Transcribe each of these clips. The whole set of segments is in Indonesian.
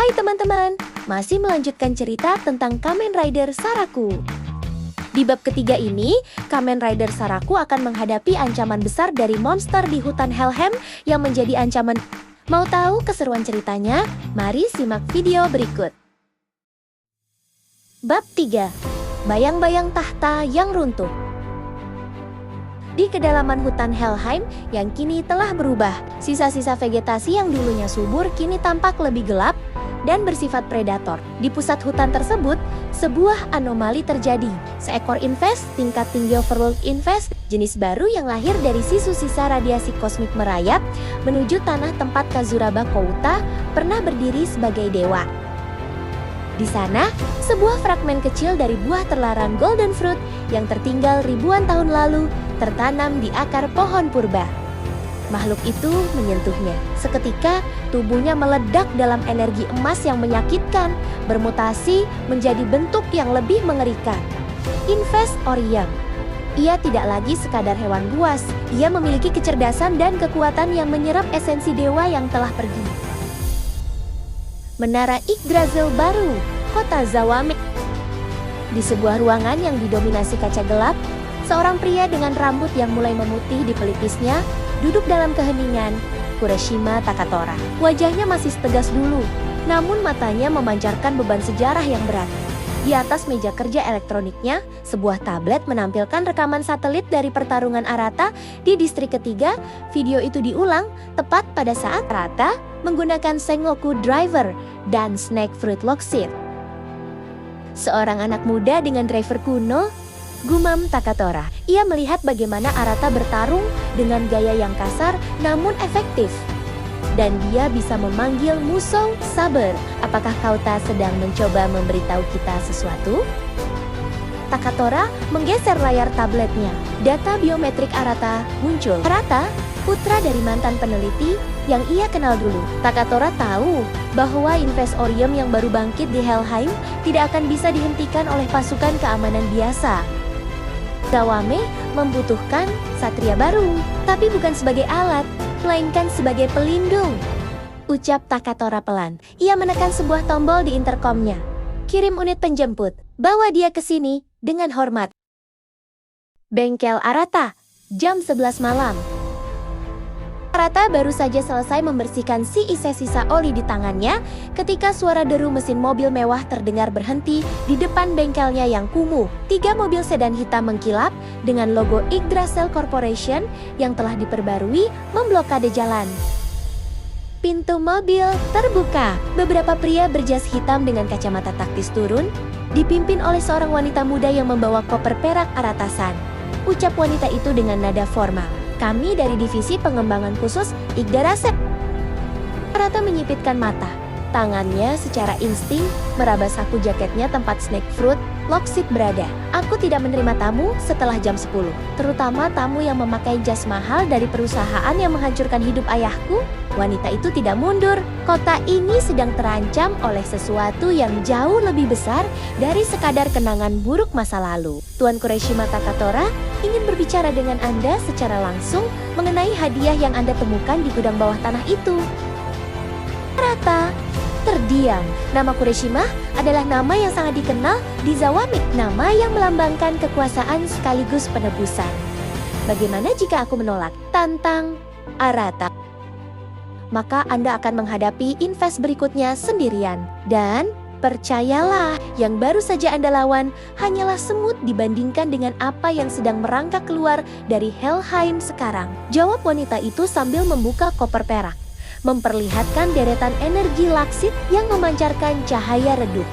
Hai teman-teman, masih melanjutkan cerita tentang Kamen Rider Saraku. Di bab ketiga ini, Kamen Rider Saraku akan menghadapi ancaman besar dari monster di hutan Helheim yang menjadi ancaman. Mau tahu keseruan ceritanya? Mari simak video berikut. Bab 3. Bayang-bayang tahta yang runtuh. Di kedalaman hutan Helheim yang kini telah berubah, sisa-sisa vegetasi yang dulunya subur kini tampak lebih gelap dan bersifat predator. Di pusat hutan tersebut, sebuah anomali terjadi. Seekor Infest tingkat tinggi Overworld Infest, jenis baru yang lahir dari sisa radiasi kosmik merayap menuju tanah tempat Kazuraba Kouta pernah berdiri sebagai dewa. Di sana, sebuah fragmen kecil dari buah terlarang Golden Fruit yang tertinggal ribuan tahun lalu tertanam di akar pohon purba. Makhluk itu menyentuhnya. Seketika, tubuhnya meledak dalam energi emas yang menyakitkan, bermutasi menjadi bentuk yang lebih mengerikan. Infest Orium. Ia tidak lagi sekadar hewan buas, ia memiliki kecerdasan dan kekuatan yang menyerap esensi dewa yang telah pergi. Menara Yggdrasil baru, kota Zawame. Di sebuah ruangan yang didominasi kaca gelap, seorang pria dengan rambut yang mulai memutih di pelipisnya duduk dalam keheningan, Kureshima Takatora. Wajahnya masih tegas dulu, namun matanya memancarkan beban sejarah yang berat. Di atas meja kerja elektroniknya, sebuah tablet menampilkan rekaman satelit dari pertarungan Arata di distrik ketiga. Video itu diulang tepat pada saat Arata menggunakan Sengoku Driver dan Snake Fruit Lockseed. Seorang anak muda dengan driver kuno, gumam Takatora. Ia melihat bagaimana Arata bertarung dengan gaya yang kasar namun efektif. Dan dia bisa memanggil Musou Saber. Apakah Kauta sedang mencoba memberitahu kita sesuatu? Takatora menggeser layar tabletnya. Data biometrik Arata muncul. Arata, putra dari mantan peneliti yang ia kenal dulu. Takatora tahu bahwa Infest Orium yang baru bangkit di Helheim tidak akan bisa dihentikan oleh pasukan keamanan biasa. Zawame membutuhkan satria baru, tapi bukan sebagai alat, melainkan sebagai pelindung. Ucap Takatora pelan. Ia menekan sebuah tombol di intercomnya. Kirim unit penjemput, bawa dia ke sini dengan hormat. Bengkel Arata, jam 11 malam. Arata baru saja selesai membersihkan sisa oli di tangannya ketika suara deru mesin mobil mewah terdengar berhenti di depan bengkelnya yang kumuh. 3 mobil sedan hitam mengkilap dengan logo Yggdrasil Corporation yang telah diperbarui memblokade jalan. Pintu mobil terbuka. Beberapa pria berjas hitam dengan kacamata taktis turun, dipimpin oleh seorang wanita muda yang membawa koper perak Arata-san. Ucap wanita itu dengan nada formal. Kami dari divisi pengembangan khusus Yggdrasil. Arata menyipitkan mata. Tangannya secara insting meraba saku jaketnya tempat Snake Fruit Lockseed berada. Aku tidak menerima tamu setelah jam 10. Terutama tamu yang memakai jas mahal dari perusahaan yang menghancurkan hidup ayahku. Wanita itu tidak mundur. Kota ini sedang terancam oleh sesuatu yang jauh lebih besar dari sekadar kenangan buruk masa lalu. Tuan Kureshima Takatora ingin berbicara dengan Anda secara langsung mengenai hadiah yang Anda temukan di gudang bawah tanah itu. Arata terdiam. Nama Kureshima adalah nama yang sangat dikenal di Zawame, nama yang melambangkan kekuasaan sekaligus penebusan. Bagaimana jika aku menolak? Tantang Arata. Maka Anda akan menghadapi Infest berikutnya sendirian. Dan percayalah, yang baru saja Anda lawan hanyalah semut dibandingkan dengan apa yang sedang merangkak keluar dari Helheim sekarang. Jawab wanita itu sambil membuka koper perak, memperlihatkan deretan energi laksit yang memancarkan cahaya redup.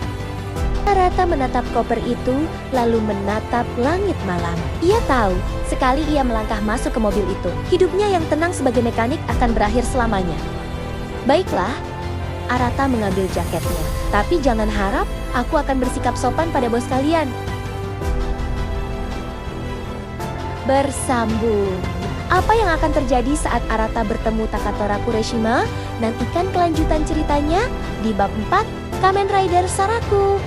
Arata menatap koper itu, lalu menatap langit malam. Ia tahu, sekali ia melangkah masuk ke mobil itu, hidupnya yang tenang sebagai mekanik akan berakhir selamanya. Baiklah, Arata mengambil jaketnya. Tapi jangan harap aku akan bersikap sopan pada bos kalian. Bersambung. Apa yang akan terjadi saat Arata bertemu Takatora Kureshima? Nantikan kelanjutan ceritanya di bab 4 Kamen Rider Saraku.